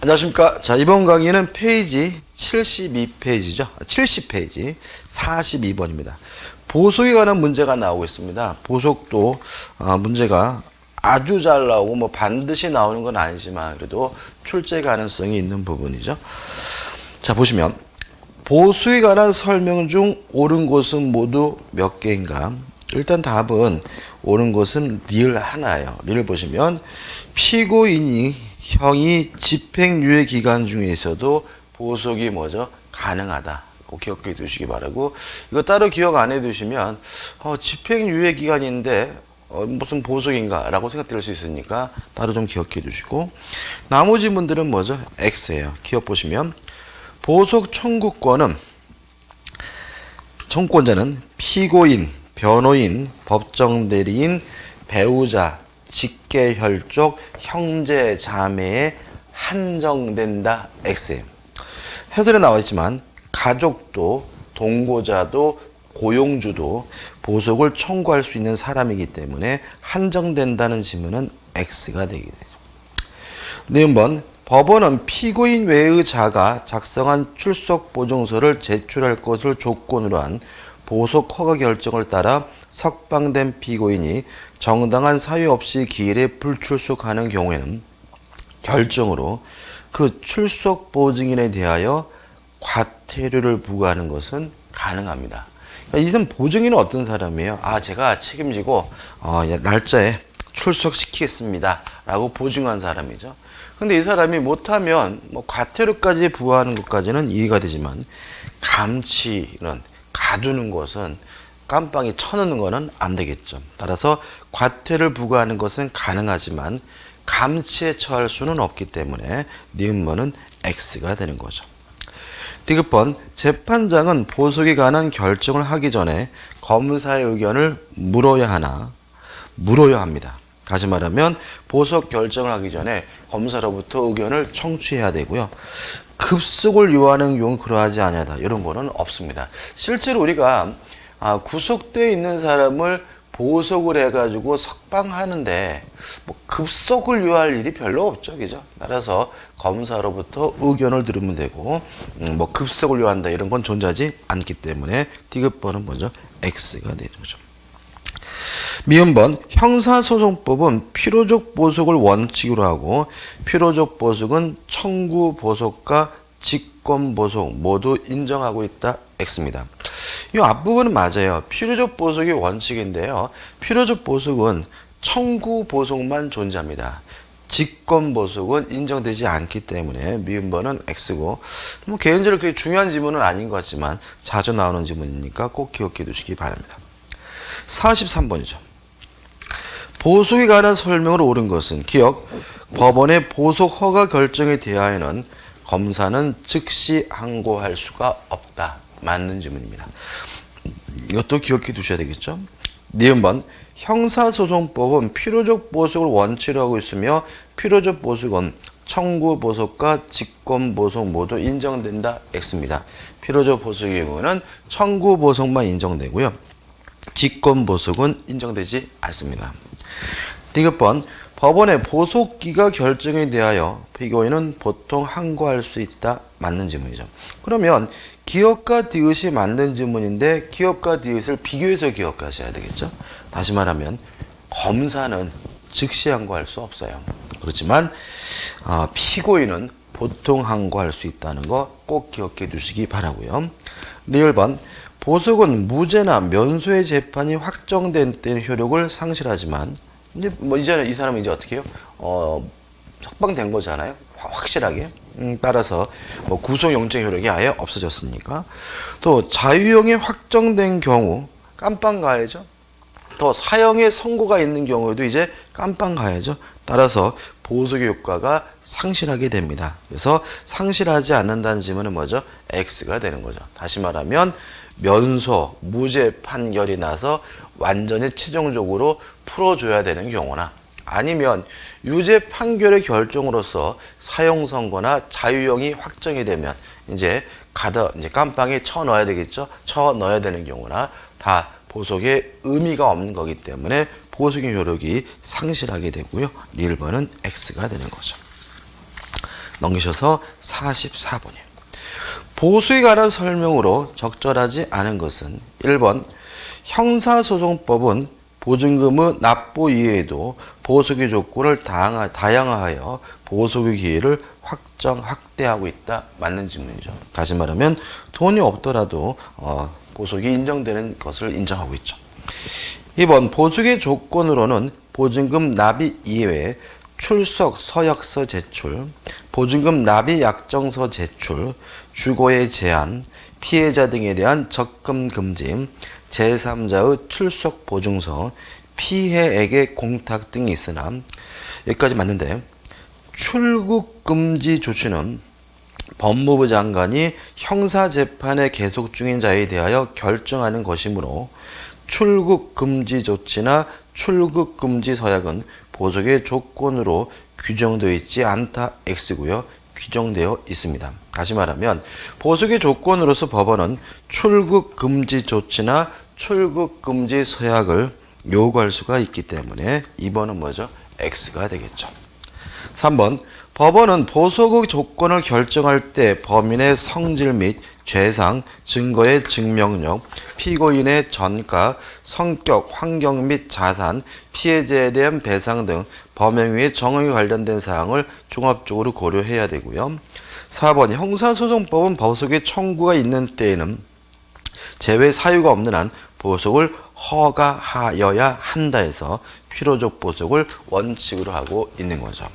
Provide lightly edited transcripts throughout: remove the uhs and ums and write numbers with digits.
안녕하십니까. 자, 이번 강의는 페이지 72페이지죠. 70페이지 42번입니다. 보속에 관한 문제가 나오고 있습니다. 보속도 문제가 아주 잘 나오고 뭐 반드시 나오는 건 아니지만 그래도 출제 가능성이 있는 부분이죠. 자, 보시면 보수에 관한 설명 중 옳은 것은 모두 몇 개인가? 일단 답은 옳은 것은 리을 하나예요. 리을 보시면 피고인이 집행유예 기간 중에서도 보속이 뭐죠? 가능하다. 꼭 기억해 두시기 바라고, 이거 따로 기억 안 해 두시면 집행유예 기간인데 무슨 보속인가 라고 생각될 수 있으니까 따로 좀 기억해 두시고, 나머지 분들은 뭐죠? X예요. 기억 보시면 보속 청구권은 청구권자는 피고인, 변호인, 법정대리인, 배우자, 직계혈족, 형제, 자매에 한정된다. X예요. 해설에 나와 있지만 가족도, 동거자도, 고용주도 보속을 청구할 수 있는 사람이기 때문에 한정된다는 지문은 X가 되게 되죠. 네번 법원은 피고인 외의 자가 작성한 출석 보증서를 제출할 것을 조건으로 한 보속 허가 결정을 따라 석방된 피고인이 정당한 사유 없이 기일에 불출석하는 경우에는 결정으로 그 출석 보증인에 대하여 과태료를 부과하는 것은 가능합니다. 그러니까 이는 보증인은 어떤 사람이에요? 제가 책임지고 날짜에 출석시키겠습니다 라고 보증한 사람이죠. 근데 이 사람이 못하면 뭐 과태료까지 부과하는 것까지는 이해가 되지만, 감치는 가두는 것은, 깜빵이 쳐넣는 것은 안 되겠죠. 따라서 과태료를 부과하는 것은 가능하지만 감치에 처할 수는 없기 때문에 니은번은 X가 되는 거죠. 디귿번 재판장은 보속에 관한 결정을 하기 전에 검사의 의견을 물어야 합니다. 다시 말하면 보석 결정을 하기 전에 검사로부터 의견을 청취해야 되고요. 급속을 요하는 경우 그러하지 아니하다. 이런 거는 없습니다. 실제로 우리가 구속되어 있는 사람을 보석을 해가지고 석방하는데 뭐 급속을 요할 일이 별로 없죠, 그죠? 따라서 검사로부터 의견을 들으면 되고, 뭐 급속을 요한다 이런 건 존재하지 않기 때문에 디귿번은 먼저 X가 되는 거죠. 미음번 형사소송법은 필요적 보석을 원칙으로 하고 필요적 보석은 청구 보석과 직권 보석 모두 인정하고 있다. X입니다. 이 앞부분은 맞아요. 필요적 보석이 원칙인데요. 필요적 보석은 청구 보석만 존재합니다. 직권 보석은 인정되지 않기 때문에 미음번은 X고, 뭐 개인적으로 그렇게 중요한 지문은 아닌 것 같지만 자주 나오는 지문이니까 꼭 기억해 두시기 바랍니다. 43번이죠. 보속에 관한 설명을 옳은 것은 기억, 법원의 보속 허가 결정에 대하여는 검사는 즉시 항고할 수가 없다. 맞는 지문입니다. 이것도 기억해 두셔야 되겠죠. 니은번 형사소송법은 필요적 보석을 원칙으로 하고 있으며 필요적 보석은 청구 보석과 직권 보석 모두 인정된다. X입니다. 필요적 보석의 경우는 청구 보석만 인정되고요. 직권 보석은 인정되지 않습니다. 디귿번 법원의 보속기각 결정에 대하여 피고인은 보통 항고할 수 있다. 맞는 지문이죠. 그러면 기억과 디귿이 맞는 지문인데 기억과 디귿을 비교해서 기억하셔야 되겠죠. 다시 말하면 검사는 즉시 항고할 수 없어요. 그렇지만 피고인은 보통 항고할 수 있다는 거 꼭 기억해 두시기 바라고요. 리을번 보석은 무죄나 면소의 재판이 확정된 때는 효력을 상실하지만, 이제 이 사람은 이제 어떻게 해요? 석방된 거잖아요. 확실하게. 따라서 뭐 구속영장 효력이 아예 없어졌으니까. 또 자유형이 확정된 경우 깜빵 가야죠. 또 사형의 선고가 있는 경우에도 이제 깜빵 가야죠. 따라서 보석의 효과가 상실하게 됩니다. 그래서 상실하지 않는다는 지문은 뭐죠? X가 되는 거죠. 다시 말하면 면소, 무죄 판결이 나서 완전히 최종적으로 풀어줘야 되는 경우나, 아니면 유죄 판결의 결정으로서 사형 선고나 자유형이 확정이 되면 이제 깜빵에 쳐 넣어야 되겠죠. 쳐 넣어야 되는 경우나 다 보석에 의미가 없는 거기 때문에 보석의 효력이 상실하게 되고요. 리을번은 X가 되는 거죠. 넘기셔서 44번이에요. 보수에 관한 설명으로 적절하지 않은 것은 1번 형사소송법은 보증금의 납부 이외에도 보수기 조건을 다양화하여 보수기 기회를 확대하고 있다. 맞는 질문이죠. 다시 말하면 돈이 없더라도 보수기 인정되는 것을 인정하고 있죠. 2번 보수기 조건으로는 보증금 납입 이외에 출석 서약서 제출, 보증금 납입 약정서 제출, 주거의 제한, 피해자 등에 대한 접근 금지, 제3자의 출석 보증서, 피해액의 공탁 등이 있으나 여기까지 맞는데 출국 금지 조치는 법무부 장관이 형사재판에 계속 중인 자에 대하여 결정하는 것이므로 출국 금지 조치나 출국 금지 서약은 보석의 조건으로 규정되어 있지 않다 X고요. 규정되어 있습니다. 다시 말하면 보석의 조건으로서 법원은 출국 금지 조치나 출국 금지 서약을 요구할 수가 있기 때문에 2번은 뭐죠? X가 되겠죠. 3번 법원은 보석의 조건을 결정할 때 범인의 성질 및 죄상, 증거의 증명력, 피고인의 전과, 성격, 환경 및 자산, 피해자에 대한 배상 등 범행위의 정황에 관련된 사항을 종합적으로 고려해야 되고요. 4번 형사소송법은 보석의 청구가 있는 때에는 제외 사유가 없는 한 보석을 허가하여야 한다 해서 필요적 보석을 원칙으로 하고 있는 거죠.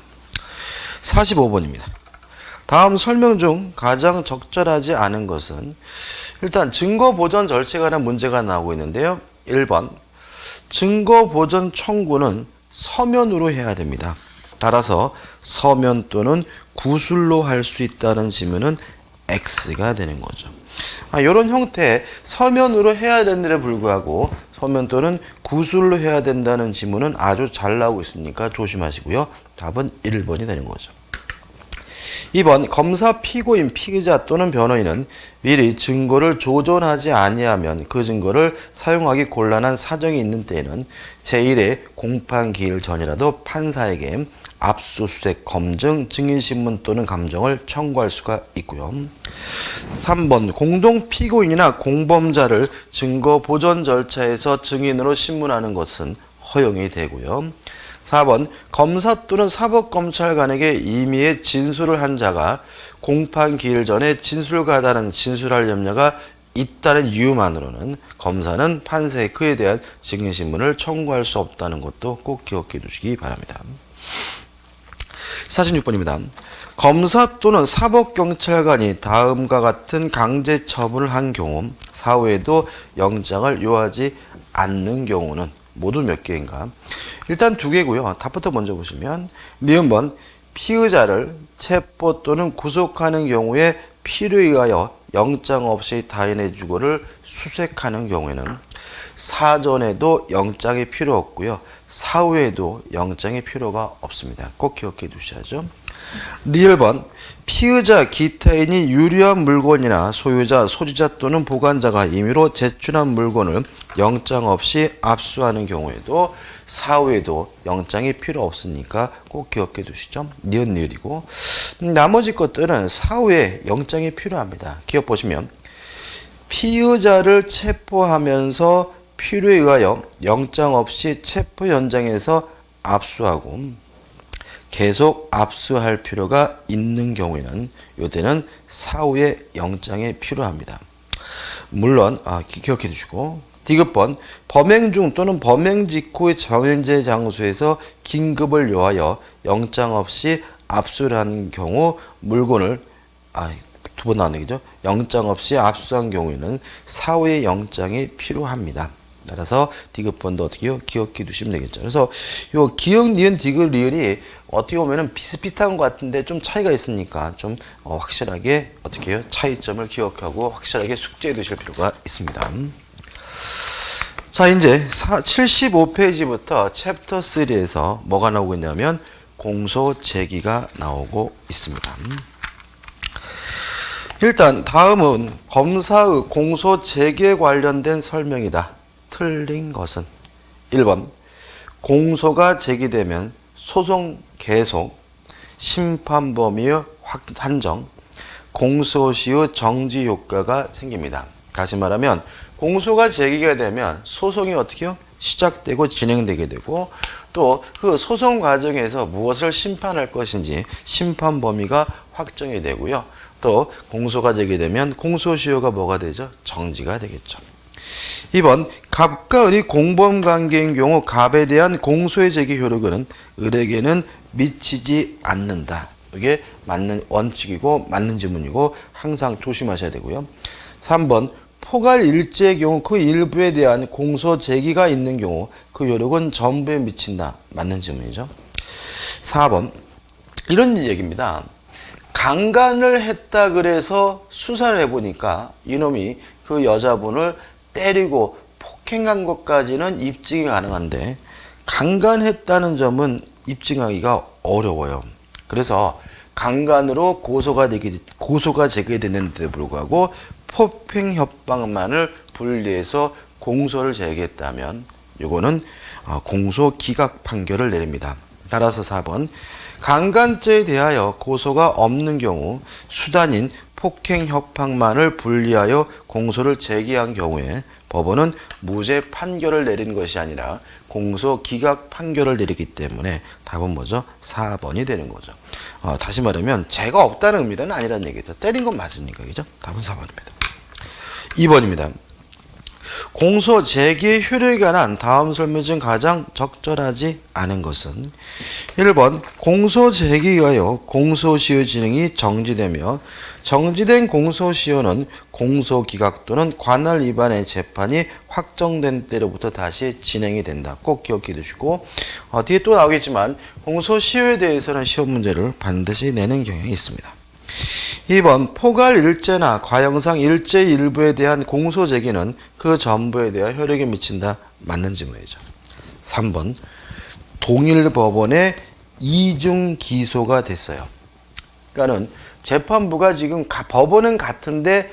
45번입니다. 다음 설명 중 가장 적절하지 않은 것은 일단 증거 보전 절차에 관한 문제가 나오고 있는데요. 1번 증거 보전 청구는 서면으로 해야 됩니다. 따라서 서면 또는 구술로 할 수 있다는 지문은 X가 되는 거죠. 이런 형태의 서면으로 해야 되는데 불구하고 서면 또는 구술로 해야 된다는 지문은 아주 잘 나오고 있으니까 조심하시고요. 답은 1번이 되는 거죠. 2번 검사, 피고인, 피의자 또는 변호인은 미리 증거를 조전하지 아니하면 그 증거를 사용하기 곤란한 사정이 있는 때에는 제1의 공판기일 전이라도 판사에게 압수수색, 검증, 증인신문 또는 감정을 청구할 수가 있고요. 3번 공동 피고인이나 공범자를 증거 보전 절차에서 증인으로 신문하는 것은 허용이 되고요. 4번 검사 또는 사법검찰관에게 임의의 진술을 한 자가 공판 기일 전에 진술가다는 진술할 염려가 있다는 이유만으로는 검사는 판사에 그에 대한 증인신문을 청구할 수 없다는 것도 꼭 기억해 두시기 바랍니다. 46번입니다. 검사 또는 사법경찰관이 다음과 같은 강제 처분을 한 경우 사후에도 영장을 요하지 않는 경우는 모두 몇 개인가? 일단 2개고요. 답부터 먼저 보시면 니은번 피의자를 체포 또는 구속하는 경우에 필요에 의하여 영장 없이 타인의 주거를 수색하는 경우에는 사전에도 영장이 필요 없고요. 사후에도 영장이 필요가 없습니다. 꼭 기억해 두셔야죠. 리을번 피의자 기타인이 유리한 물건이나 소유자, 소지자 또는 보관자가 임의로 제출한 물건을 영장 없이 압수하는 경우에도 사후에도 영장이 필요 없으니까 꼭 기억해 두시죠. 니은 니을이고 나머지 것들은 사후에 영장이 필요합니다. 기억 보시면 피의자를 체포하면서 필요에 의하여 영장 없이 체포 현장에서 압수하고 계속 압수할 필요가 있는 경우에는 이때는 사후에 영장이 필요합니다. 물론 기억해 두시고 디귿번 범행 중 또는 범행 직후의 정해진 장소에서 긴급을 요하여 영장 없이 압수를 한 경우 물건을 두 번 나오는 얘기죠. 영장 없이 압수한 경우에는 사후에 영장이 필요합니다. 따라서 디귿번도 어떻게 해요? 기억해 두시면 되겠죠. 그래서 요 기억, 니은, 디귿, 리을이 어떻게 보면은 비슷비슷한 것 같은데 좀 차이가 있으니까 좀 확실하게 어떻게 해요? 차이점을 기억하고 확실하게 숙지해 두실 필요가 있습니다. 자, 이제 75페이지부터 챕터 3에서 뭐가 나오고 있냐면 공소 제기가 나오고 있습니다. 일단 다음은 검사의 공소 제기에 관련된 설명이다. 틀린 것은 1번 공소가 제기되면 소송 계속, 심판 범위의 한정, 공소시효 정지 효과가 생깁니다. 다시 말하면 공소가 제기가 되면 소송이 어떻게요? 시작되고 진행되게 되고 또 그 소송 과정에서 무엇을 심판할 것인지 심판 범위가 확정이 되고요. 또 공소가 제기되면 공소시효가 뭐가 되죠? 정지가 되겠죠. 2번 갑과 을이 공범 관계인 경우 갑에 대한 공소의 제기 효력은 을에게는 미치지 않는다. 이게 맞는 원칙이고 맞는 지문이고 항상 조심하셔야 되고요. 3번 포괄 일제의 경우 그 일부에 대한 공소 제기가 있는 경우 그 효력은 전부에 미친다. 맞는 지문이죠. 4번 이런 얘기입니다. 강간을 했다 그래서 수사를 해보니까 이놈이 그 여자분을 때리고 폭행한 것까지는 입증이 가능한데 강간했다는 점은 입증하기가 어려워요. 그래서 강간으로 고소가 제기됐는데도 불구하고 폭행 협박만을 분리해서 공소를 제기했다면 이거는 공소 기각 판결을 내립니다. 따라서 4번 강간죄에 대하여 고소가 없는 경우 수단인 폭행 협박만을 분리하여 공소를 제기한 경우에 법원은 무죄 판결을 내리는 것이 아니라 공소 기각 판결을 내리기 때문에 답은 뭐죠? 4번이 되는 거죠. 다시 말하면 죄가 없다는 의미는 아니라는 얘기죠. 때린 건 맞으니까, 그죠? 답은 4번입니다. 2번입니다. 공소 제기의 효력에 관한 다음 설명 중 가장 적절하지 않은 것은 1번 공소 제기에 의하여 공소시효 진행이 정지되며 정지된 공소시효는 공소기각 또는 관할 위반의 재판이 확정된 때로부터 다시 진행이 된다. 꼭 기억해 두시고 뒤에 또 나오겠지만 공소시효에 대해서는 시험 문제를 반드시 내는 경향이 있습니다. 2번 포괄 일제나 과형상 일제 일부에 대한 공소 제기는 그 전부에 대한 효력이 미친다. 맞는 지문이죠. 3번 동일 법원에 이중 기소가 됐어요. 그러니까는 재판부가 지금 법원은 같은데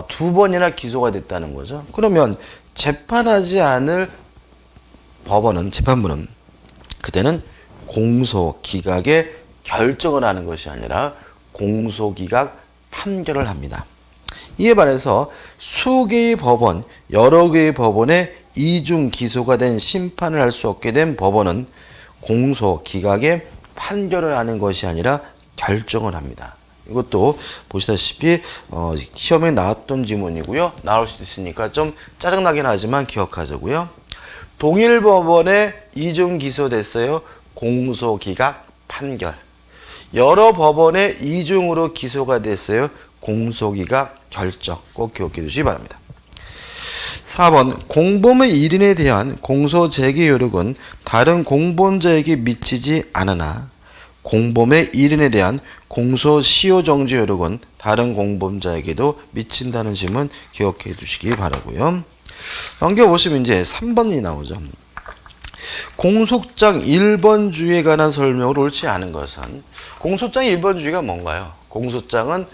두 번이나 기소가 됐다는 거죠. 그러면 재판하지 않을 재판부는 그때는 공소기각에 결정을 하는 것이 아니라 공소기각 판결을 합니다. 이에 반해서 수개의 법원, 여러 개의 법원에 이중 기소가 된 심판을 할 수 없게 된 법원은 공소기각에 판결을 하는 것이 아니라 결정을 합니다. 이것도 보시다시피 시험에 나왔던 지문이고요. 나올 수도 있으니까 좀 짜증나긴 하지만 기억하자고요. 동일 법원에 이중 기소됐어요. 공소기각 판결. 여러 법원에 이중으로 기소가 됐어요. 공소기각 결정. 꼭 기억해 두시기 바랍니다. 4번 공범의 1인에 대한 공소 제기 효력은 다른 공범자에게 미치지 않으나 공범의 1인에 대한 공소 시효 정지 효력은 다른 공범자에게도 미친다는 점은 기억해 두시기 바라고요. 넘겨보시면 이제 3번이 나오죠. 공소장 1번주의에 관한 설명을 옳지 않은 것은 공소장 1번주의가 뭔가요? 공소장은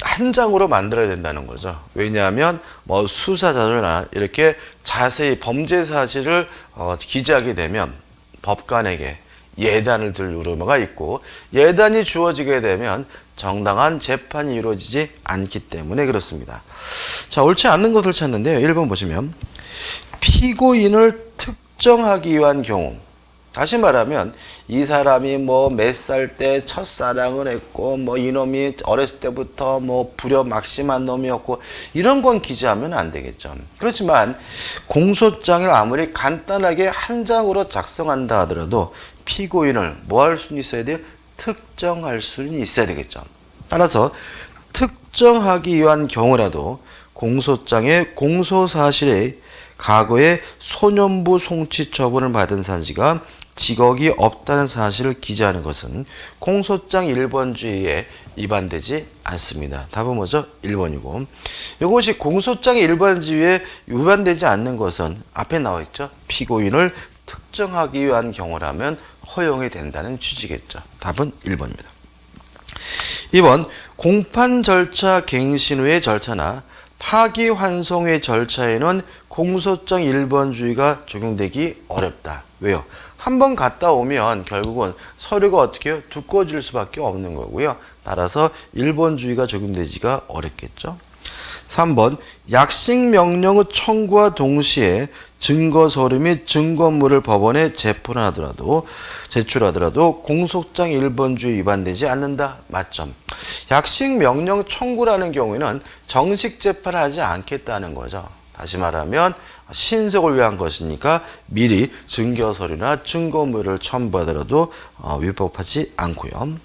한 장으로 만들어야 된다는 거죠. 왜냐하면 수사 자료나 이렇게 자세히 범죄 사실을 기재하게 되면 법관에게 예단을 들 우려가 있고 예단이 주어지게 되면 정당한 재판이 이루어지지 않기 때문에 그렇습니다. 자, 옳지 않는 것을 찾는데요. 1번 보시면 피고인을 특정하기 위한 경우, 다시 말하면 이 사람이 몇 살 때 첫사랑을 했고 이놈이 어렸을 때부터 부려막심한 놈이었고 이런 건 기재하면 안 되겠죠. 그렇지만 공소장을 아무리 간단하게 한 장으로 작성한다 하더라도 피고인을 뭐 할 수는 있어야 돼요? 특정할 수는 있어야 되겠죠. 따라서 특정하기 위한 경우라도 공소장의 공소사실에 과거에 소년부 송치 처분을 받은 사실과 직업이 없다는 사실을 기재하는 것은 공소장 1번주의에 위반되지 않습니다. 답은 뭐죠? 1번이고 이것이 공소장 1번주의에 위반되지 않는 것은 앞에 나와 있죠. 피고인을 특정하기 위한 경우라면 허용이 된다는 취지겠죠. 답은 1번입니다. 2번 공판 절차 갱신 후의 절차나 파기환송의 절차에는 공소장 1번주의가 적용되기 어렵다. 왜요? 한번 갔다 오면 결국은 서류가 어떻게 해요? 두꺼워질 수밖에 없는 거고요. 따라서 1번주의가 적용되지가 어렵겠죠. 3번 약식명령의 청구와 동시에 증거서류 및 증거물을 법원에 제출하더라도 공소장 1번주의 위반되지 않는다. 맞점. 약식명령 청구라는 경우에는 정식 재판을 하지 않겠다는 거죠. 다시 말하면 신속을 위한 것이니까 미리 증거서류나 증거물을 첨부하더라도 위법하지 않고요.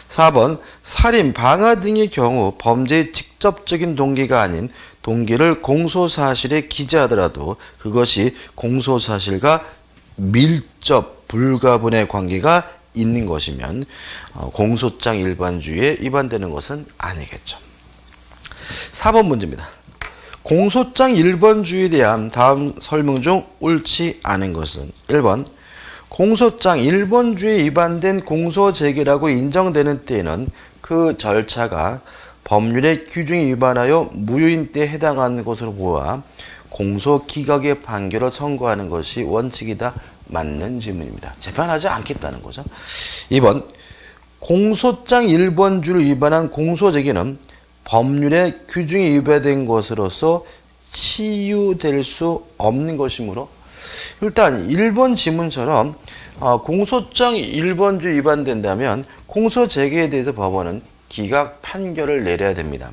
4번 살인, 방화 등의 경우 범죄의 직접적인 동기가 아닌 동기를 공소사실에 기재하더라도 그것이 공소사실과 밀접 불가분의 관계가 있는 것이면 공소장 일반주의에 위반되는 것은 아니겠죠. 4번 문제입니다. 공소장 1번주의에 대한 다음 설명 중 옳지 않은 것은 1번 공소장 1번주의에 위반된 공소제기라고 인정되는 때에는 그 절차가 법률의 규정에 위반하여 무효인 때에 해당하는 것으로 보아 공소기각의 판결을 선고하는 것이 원칙이다. 맞는 질문입니다. 재판하지 않겠다는 거죠. 2번 공소장 1번주를 위반한 공소제기는 법률의 규정에 위반된 것으로서 치유될 수 없는 것이므로 일단 1번 지문처럼 공소장 1번주 위반된다면 공소제기에 대해서 법원은 기각 판결을 내려야 됩니다.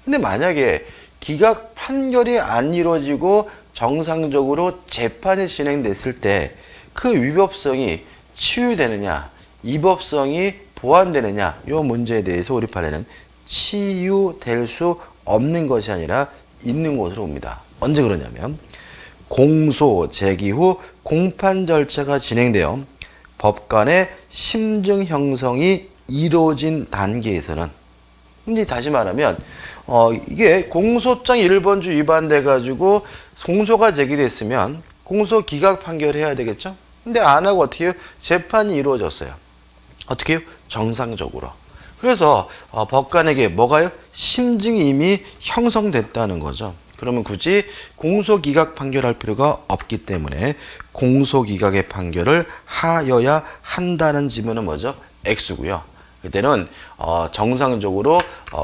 근데 만약에 기각 판결이 안 이루어지고 정상적으로 재판이 진행됐을 때 그 위법성이 치유되느냐, 위법성이 보완되느냐 이 문제에 대해서 우리 판례는 치유될 수 없는 것이 아니라 있는 것으로 봅니다. 언제 그러냐면 공소 제기 후 공판 절차가 진행되어 법관의 심증 형성이 이루어진 단계에서는 이제 다시 말하면 이게 공소장 1번주 위반돼 가지고 공소가 제기됐으면 공소 기각 판결해야 되겠죠. 근데 안 하고 어떻게 해요? 재판이 이루어졌어요. 어떻게 해요? 정상적으로. 그래서 법관에게 뭐가요? 심증이 이미 형성됐다는 거죠. 그러면 굳이 공소기각 판결할 필요가 없기 때문에 공소기각의 판결을 하여야 한다는 지문은 뭐죠? X고요. 그때는 정상적으로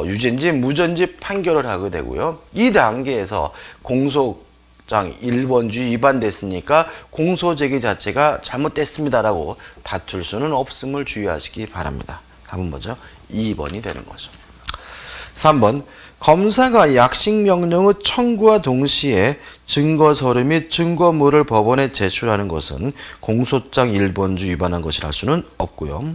유죄인지 무죄인지 판결을 하게 되고요. 이 단계에서 공소장 1번주의 위반됐으니까 공소제기 자체가 잘못됐습니다라고 다툴 수는 없음을 주의하시기 바랍니다. 답은 뭐죠? 2번이 되는 거죠. 3번 검사가 약식명령의 청구와 동시에 증거서류 및 증거물을 법원에 제출하는 것은 공소장 1번주 위반한 것이라 할 수는 없고요.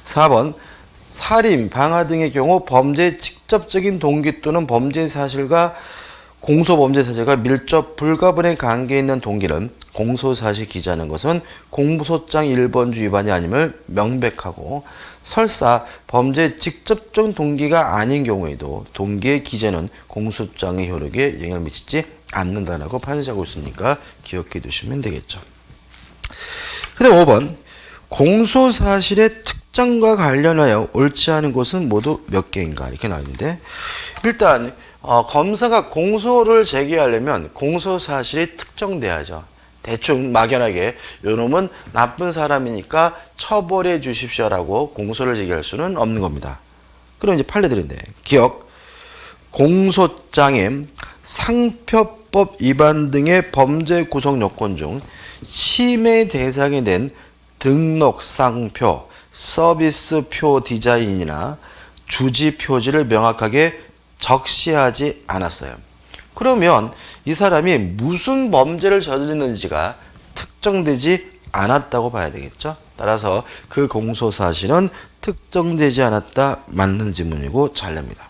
4번 살인, 방화 등의 경우 범죄의 직접적인 동기 또는 범죄 사실과 공소범죄 사실과 밀접 불가분의 관계에 있는 동기를 공소사실 기재하는 것은 공소장 1번주 위반이 아님을 명백하고 설사 범죄의 직접적 동기가 아닌 경우에도 동기의 기재는 공소장의 효력에 영향을 미치지 않는다고 판시하고 있으니까 기억해 두시면 되겠죠. 근데 5번 공소사실의 특정과 관련하여 옳지 않은 것은 모두 몇 개인가 이렇게 나와 있는데 일단 검사가 공소를 제기하려면 공소사실이 특정돼야죠. 대충 막연하게 요놈은 나쁜 사람이니까 처벌해 주십시오라고 공소를 제기할 수는 없는 겁니다. 그럼 이제 판례들인데 기억 공소장에 상표법 위반 등의 범죄 구성 요건 중 침해 대상이 된 등록 상표, 서비스표 디자인이나 주지 표지를 명확하게 적시하지 않았어요. 그러면 이 사람이 무슨 범죄를 저질렀는지가 특정되지 않았다고 봐야 되겠죠. 따라서 그 공소사실은 특정되지 않았다. 맞는 지문이고 잘납니다.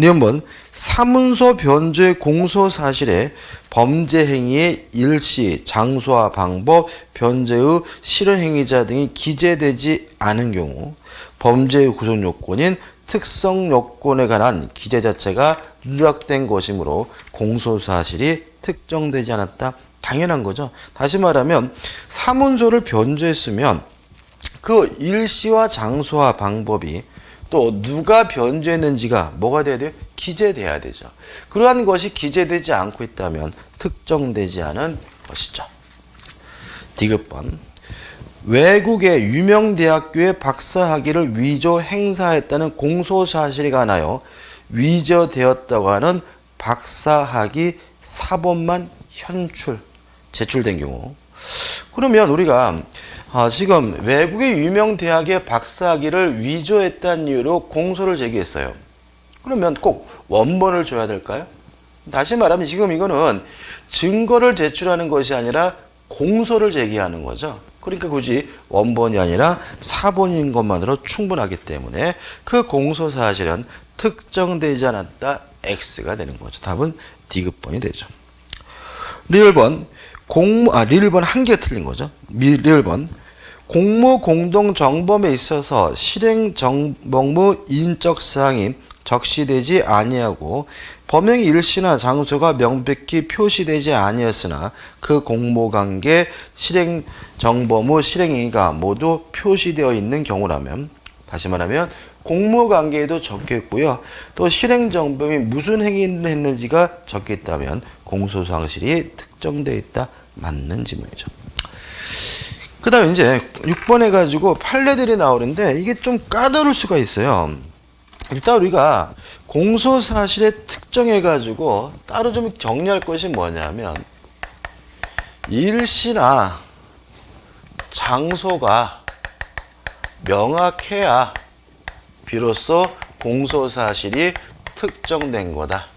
한번 사문서 변조의 공소사실에 범죄 행위의 일시, 장소와 방법, 변제의 실현행위자 등이 기재되지 않은 경우 범죄의 구성 요건인 특성 요건에 관한 기재 자체가 누락된 것이므로 공소사실이 특정되지 않았다. 당연한 거죠. 다시 말하면 사문서를 변조했으면 그 일시와 장소와 방법이 또 누가 변조했는지가 뭐가 돼야 돼요? 기재돼야 되죠. 그러한 것이 기재되지 않고 있다면 특정되지 않은 것이죠. 디귿번. 외국의 유명 대학교의 박사학위를 위조 행사했다는 공소사실이 관하여 위조되었다고 하는 박사학위 사본만 제출된 경우. 그러면 우리가 지금 외국의 유명 대학의 박사학위를 위조했다는 이유로 공소를 제기했어요. 그러면 꼭 원본을 줘야 될까요? 다시 말하면 지금 이거는 증거를 제출하는 것이 아니라 공소를 제기하는 거죠. 그러니까 굳이 원본이 아니라 사본인 것만으로 충분하기 때문에 그 공소 사실은 특정되지 않았다 X가 되는 거죠. 답은 디귿번이 되죠. 리을번 리을번 한 개 틀린 거죠. 리을번 공무 공동 정범에 있어서 실행 정범무 인적 사항이 적시되지 아니하고 범행 일시나 장소가 명백히 표시되지 아니었으나 그 공모관계 실행 정범무 실행행위가 모두 표시되어 있는 경우라면, 다시 말하면 공모관계에도 적혀 있고요. 또 실행 정범이 무슨 행위를 했는지가 적혀 있다면 공소사실이 특정되어 있다. 맞는 지문이죠. 그 다음에 이제 6번 해가지고 판례들이 나오는데 이게 좀 까다로울 수가 있어요. 일단 우리가 공소사실에 특정해가지고 따로 좀 정리할 것이 뭐냐면 일시나 장소가 명확해야 비로소 공소사실이 특정된 거다.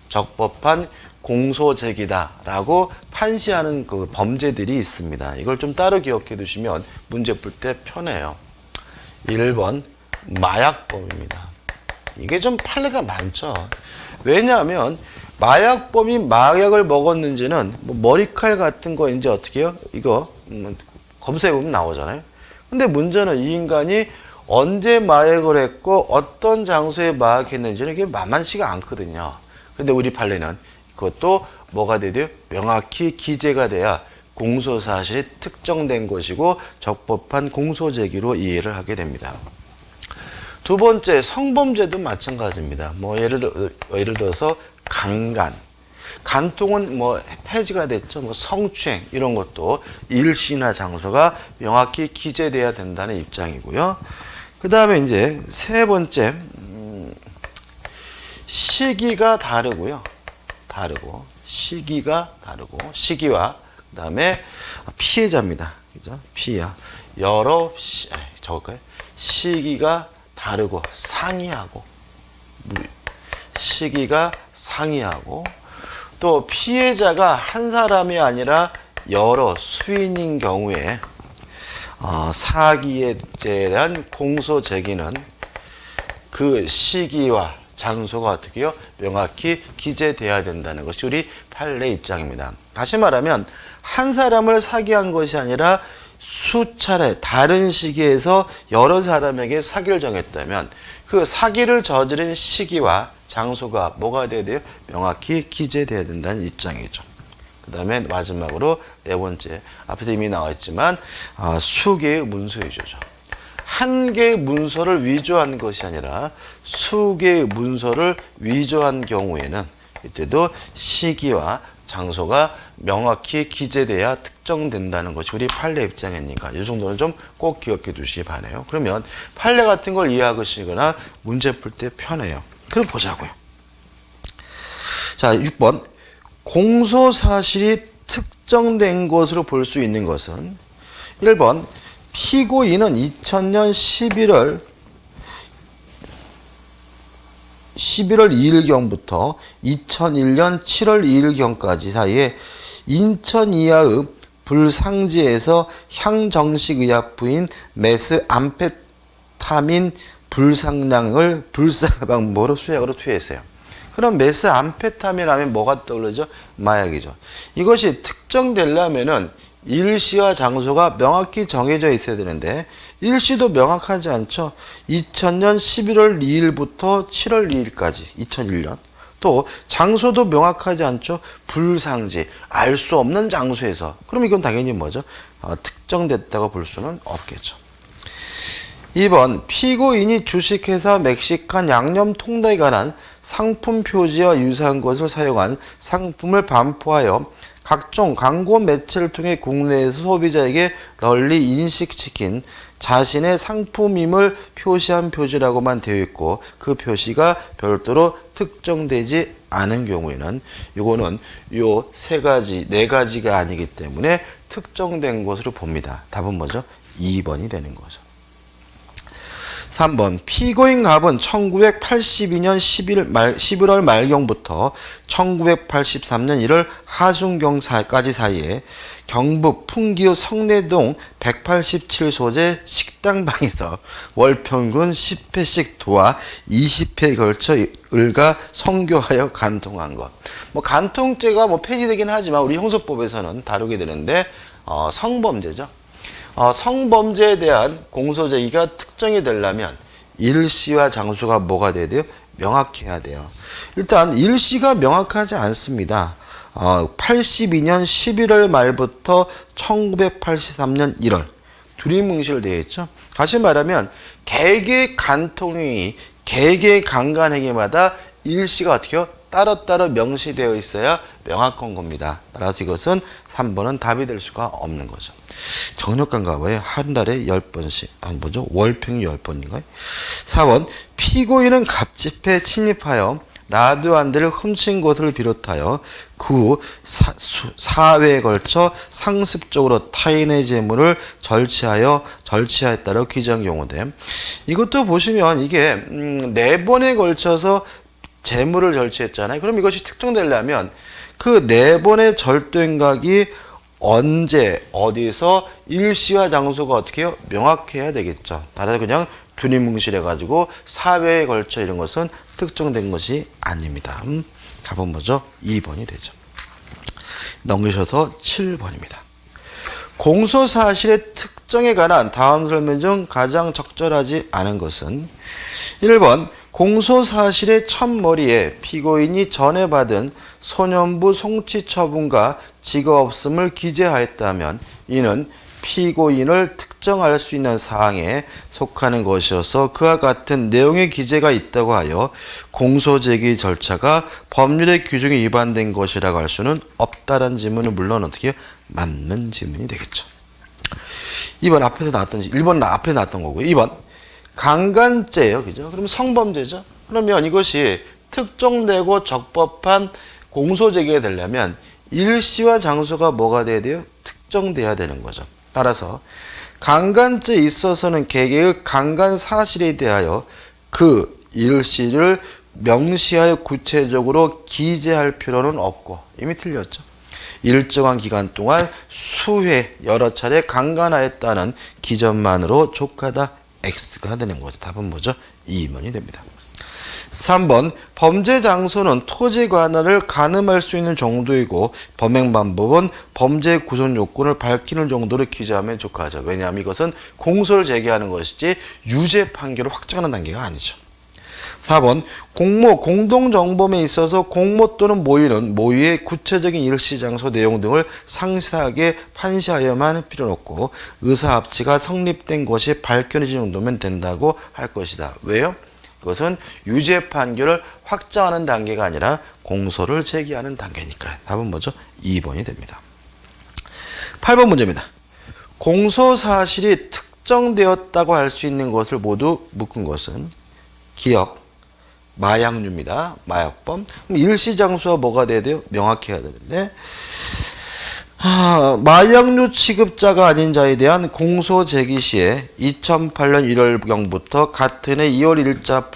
적법한 공소제기다라고 판시하는 그 범죄들이 있습니다. 이걸 좀 따로 기억해 두시면 문제 풀 때 편해요. 1번 마약범입니다. 이게 좀 판례가 많죠. 왜냐하면 마약범이 마약을 먹었는지는 뭐 머리칼 같은 거 이제 어떻게 해요? 이거 검사해보면 나오잖아요. 근데 문제는 이 인간이 언제 마약을 했고 어떤 장소에 마약했는지는 이게 만만치가 않거든요. 근데 우리 판례는 그것도 뭐가 돼야 명확히 기재가 돼야 공소사실이 특정된 것이고 적법한 공소제기로 이해를 하게 됩니다. 두 번째, 성범죄도 마찬가지입니다. 뭐 예를 들어서 간통은 뭐 폐지가 됐죠. 뭐 성추행 이런 것도 일시나 장소가 명확히 기재돼야 된다는 입장이고요. 그 다음에 이제 세 번째, 시기가 다르고요. 시기가 다르고 시기와 그 다음에 피해자입니다. 그죠? 피해자. 적을까요? 시기가 다르고 시기가 상이하고 또 피해자가 한 사람이 아니라 여러 수인인 경우에 사기에 대한 공소 제기는 그 시기와 장소가 어떻게 해요? 명확히 기재돼야 된다는 것이 우리 판례 입장입니다. 다시 말하면 한 사람을 사기한 것이 아니라 수차례 다른 시기에서 여러 사람에게 사기를 정했다면 그 사기를 저지른 시기와 장소가 뭐가 돼야 돼요? 명확히 기재돼야 된다는 입장이죠. 그 다음에 마지막으로 네 번째, 앞에도 이미 나왔지만 수개의 문서 위조죠. 한 개의 문서를 위조한 것이 아니라 수개의 문서를 위조한 경우에는 이때도 시기와 장소가 명확히 기재돼야 특정된다는 것이 우리 판례 입장이니까 이 정도는 좀 꼭 기억해 두시기 바라요. 그러면 판례 같은 걸 이해하시거나 문제 풀 때 편해요. 그럼 보자고요. 자, 6번. 공소사실이 특정된 것으로 볼 수 있는 것은 1번 피고인은 2000년 11월 2일경부터 2001년 7월 2일경까지 사이에 인천 이하의 불상지에서 향정식의약부인 메스암페타민 불상량을 불사방모로 수약으로 투여했어요. 그럼 메스암페타민 하면 뭐가 떠오르죠? 마약이죠. 이것이 특정되려면은 일시와 장소가 명확히 정해져 있어야 되는데 일시도 명확하지 않죠. 2000년 11월 2일부터 7월 2일까지 2001년. 또 장소도 명확하지 않죠. 불상지, 알 수 없는 장소에서. 그럼 이건 당연히 뭐죠? 특정됐다고 볼 수는 없겠죠. 2번 피고인이 주식회사 멕시칸 양념통닭에 관한 상품 표지와 유사한 것을 사용한 상품을 반포하여 각종 광고 매체를 통해 국내에서 소비자에게 널리 인식시킨 자신의 상품임을 표시한 표지라고만 되어 있고 그 표시가 별도로 특정되지 않은 경우에는 이거는 요 세 가지, 네 가지가 아니기 때문에 특정된 것으로 봅니다. 답은 뭐죠? 2번이 되는 거죠. 3번 피고인 갑은 1982년 11월 말경부터 1983년 1월 하순경까지 사이에 경북 풍기읍 성내동 187소재 식당방에서 월평균 10회씩 도와 20회에 걸쳐 을과 성교하여 간통한 것. 간통죄가 폐지되긴 하지만 우리 형소법에서는 다루게 되는데 성범죄죠. 성범죄에 대한 공소제기가 특정이 되려면 일시와 장소가 뭐가 돼야 돼요? 명확해야 돼요. 일단 일시가 명확하지 않습니다. 82년 11월 말부터 1983년 1월 두리뭉실되어 있죠. 다시 말하면 개개 간통이 개개 강간행위마다 일시가 어떻게 해요? 따로따로 명시되어 있어야 명확한 겁니다. 따라서 이것은 3번은 답이 될 수가 없는 거죠. 정력간가 봐요. 한 달에 10번씩. 아니 뭐죠? 월평이 10번인가요? 4번 피고인은 갑집에 침입하여 라디오 한 대를 훔친 것을 비롯하여 그 4회에 걸쳐 상습적으로 타인의 재물을 절취하였다고 규정한 경우인데 이것도 보시면 이게 4번에 걸쳐서 재물을 절취했잖아요. 그럼 이것이 특정되려면 그 4번의 절도행각이 언제 어디서 일시와 장소가 어떻게 해요? 명확해야 되겠죠. 따라서 그냥 두리뭉실해가지고 4회에 걸쳐 이런 것은 특정된 것이 아닙니다. 답은 뭐죠? 2번이 되죠. 넘기셔서 7번입니다. 공소사실의 특정에 관한 다음 설명 중 가장 적절하지 않은 것은 1번 공소사실의 첫머리에 피고인이 전에 받은 소년부 송치처분과 직업없음을 기재하였다면 이는 피고인을 특정할 수 있는 사항에 속하는 것이어서 그와 같은 내용의 기재가 있다고 하여 공소제기 절차가 법률의 규정에 위반된 것이라고 할 수는 없다라는 질문은 물론 어떻게 해요? 맞는 질문이 되겠죠. 2번 앞에서 나왔던 1번 앞에 나왔던 거고요. 2번 강간죄예요. 그죠? 그럼 성범죄죠. 그러면 이것이 특정되고 적법한 공소제기가 되려면 일시와 장소가 뭐가 돼야 돼요? 특정돼야 되는 거죠. 따라서 강간죄에 있어서는 개개의 강간 사실에 대하여 그 일시를 명시하여 구체적으로 기재할 필요는 없고 이미 틀렸죠. 일정한 기간 동안 수회 여러 차례 강간하였다는 기전만으로 족하다 X가 되는 거죠. 답은 뭐죠? 2번이 됩니다. 3번 범죄 장소는 토지 관할을 가늠할 수 있는 정도이고 범행 방법은 범죄 구성 요건을 밝히는 정도로 기재하면 족하죠. 왜냐하면 이것은 공소를 제기하는 것이지 유죄 판결을 확정하는 단계가 아니죠. 4번 공모, 공동정범에 있어서 공모 또는 모의는 모의의 구체적인 일시 장소 내용 등을 상세하게 판시하여만 할 필요는 없고 의사합치가 성립된 것이 밝혀진 정도면 된다고 할 것이다. 왜요? 그것은 유죄 판결을 확정하는 단계가 아니라 공소를 제기하는 단계니까요. 답은 뭐죠? 2번이 됩니다. 8번 문제입니다. 공소사실이 특정되었다고 할 수 있는 것을 모두 묶은 것은 기억, 마약류입니다. 마약범. 그럼 일시장소가 뭐가 돼야 돼요? 명확해야 되는데 마약류 취급자가 아닌 자에 대한 공소 제기 시에 2008년 1월경부터 같은 해 2월 1일자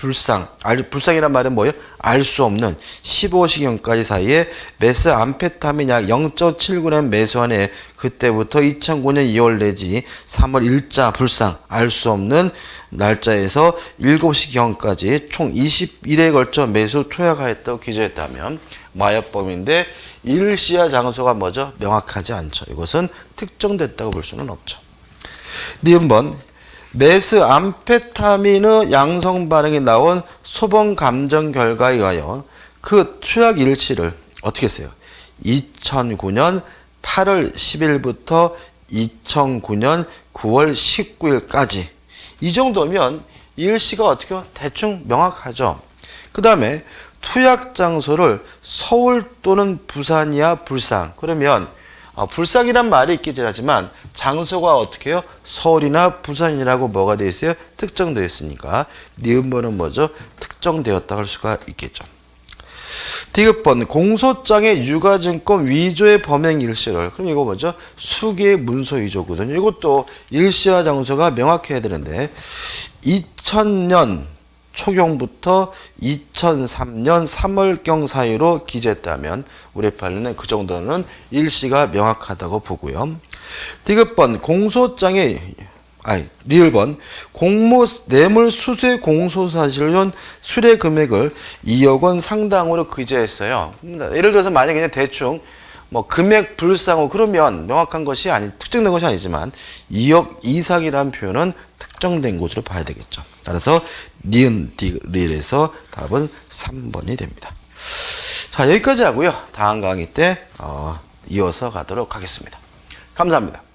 불상이란 말은 뭐예요? 알 수 없는 15시경까지 사이에 메스암페타민 약 0.7g 매수한해 그때부터 2009년 2월 내지 3월 1자 불상 알 수 없는 날짜에서 7시경까지 총 21회에 걸쳐 매수 투약하였다고 기재했다면 마약범인데 일시와 장소가 뭐죠? 명확하지 않죠. 이것은 특정됐다고 볼 수는 없죠. 니은번 메스암페타민의 양성 반응이 나온 소변 감정 결과에 의하여 그 투약 일치를 어떻게 했어요? 2009년 8월 10일부터 2009년 9월 19일까지 이 정도면 일시가 어떻게 대충 명확하죠. 그 다음에 투약 장소를 서울 또는 부산이야 불상. 그러면 불상이란 말이 있긴 하지만 장소가 어떻게 해요? 서울이나 부산이라고 뭐가 되어 있어요? 특정되어 있으니까 니은번은 뭐죠? 특정되었다 할 수가 있겠죠. 디귿번 공소장의 유가증권 위조의 범행 일시를. 그럼 이거 뭐죠? 수기의 문서 위조거든요. 이것도 일시와 장소가 명확해야 되는데 2000년 초경부터 2003년 3월경 사이로 기재했다면 우리 판례는 그 정도는 일시가 명확하다고 보고요. 디귿번 리을번 공모 뇌물 수수의 공소사실론 수뢰 금액을 2억 원 상당으로 기재했어요. 예를 들어서 만약에 그냥 대충 뭐 금액 불상후 그러면 명확한 것이 특정된 것이 아니지만 2억 이상이라는 표현은 특정된 것으로 봐야 되겠죠. 따라서 니은 디귿에서 답은 3번이 됩니다. 자, 여기까지 하고요. 다음 강의 때 이어서 가도록 하겠습니다. 감사합니다.